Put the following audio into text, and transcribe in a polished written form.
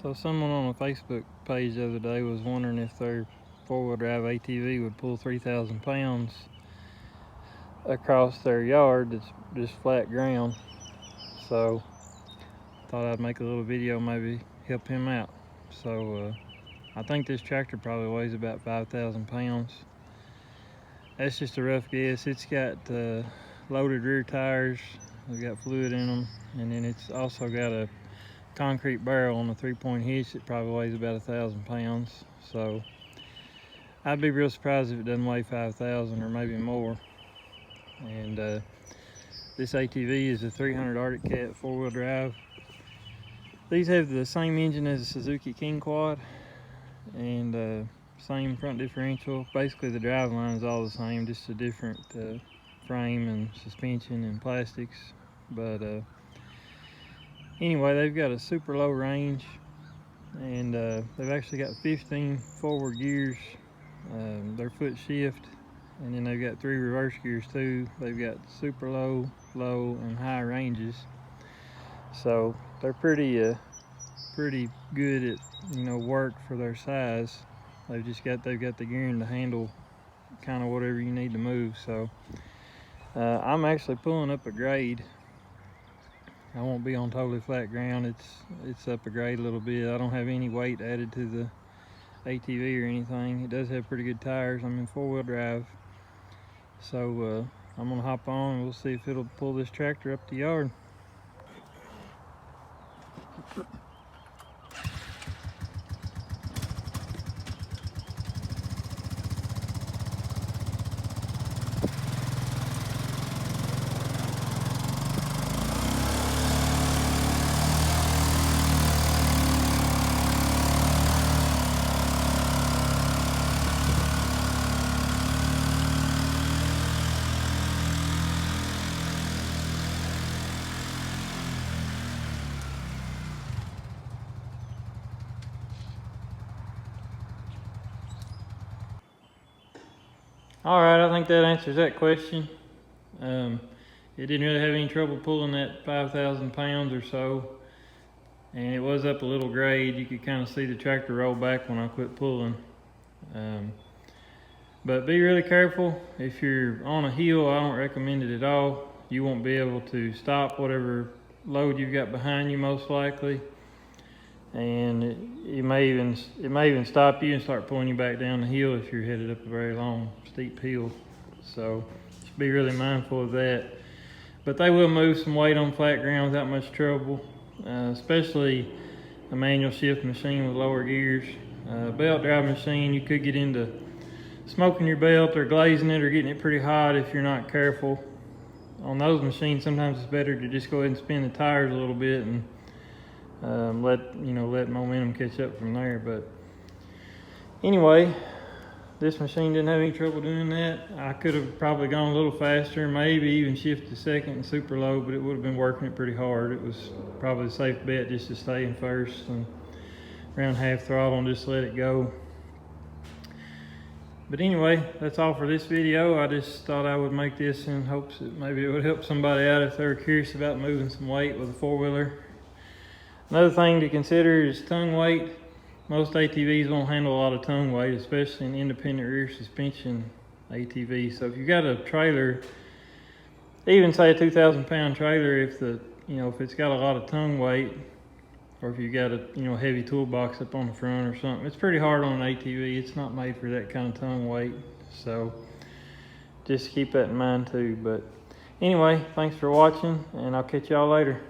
So someone on a Facebook page the other day was wondering if their four-wheel drive ATV would pull 3,000 pounds across their yard that's just flat ground. So thought I'd make a little video, maybe help him out. So I think this tractor probably weighs about 5,000 pounds. That's just a rough guess. It's got loaded rear tires, they've got fluid in them, and then it's also got a concrete barrel on the 3-point hitch that probably weighs about 1,000 pounds. So I'd be real surprised if it doesn't weigh 5,000 or maybe more. And this ATV is a 300 Arctic Cat 4-wheel drive. These have the same engine as a Suzuki King Quad and same front differential. Basically the drive line is all the same, just a different frame and suspension and plastics. But anyway, they've got a super low range, and they've actually got 15 forward gears. They're foot shift, and then they've got 3 reverse gears too. They've got super low, low, and high ranges. So they're pretty good at work for their size. They've got the gearing to handle kind of whatever you need to move. So I'm actually pulling up a grade. I won't be on totally flat ground. It's up a grade a little bit. I don't have any weight added to the ATV or anything. It does have pretty good tires. I'm in 4-wheel drive. So I'm gonna hop on and we'll see if it'll pull this tractor up the yard. All right, I think that answers that question. It didn't really have any trouble pulling that 5,000 pounds or so, and it was up a little grade. You could kind of see the tractor roll back when I quit pulling. But be really careful. If you're on a hill, I don't recommend it at all. You won't be able to stop whatever load you've got behind you, most likely. And it may even stop you and start pulling you back down the hill if you're headed up a very long, steep hill. So just be really mindful of that. But they will move some weight on flat ground without much trouble, especially a manual shift machine with lower gears. Belt drive machine, you could get into smoking your belt or glazing it or getting it pretty hot if you're not careful. On those machines, sometimes it's better to just go ahead and spin the tires a little bit and let momentum catch up from there. But anyway, this machine didn't have any trouble doing that. I could have probably gone a little faster, maybe even shifted to second and super low, but it would have been working it pretty hard. It was probably a safe bet just to stay in first and around half throttle and just let it go. But anyway, that's all for this video. I just thought I would make this in hopes that maybe it would help somebody out if they were curious about moving some weight with a 4-wheeler. Another thing to consider is tongue weight. Most ATVs won't handle a lot of tongue weight, especially an independent rear suspension ATV. So if you've got a trailer, even say a 2,000 pound trailer, if it's got a lot of tongue weight, or if you've got a heavy toolbox up on the front or something, it's pretty hard on an ATV. It's not made for that kind of tongue weight. So just keep that in mind too. But anyway, thanks for watching, and I'll catch y'all later.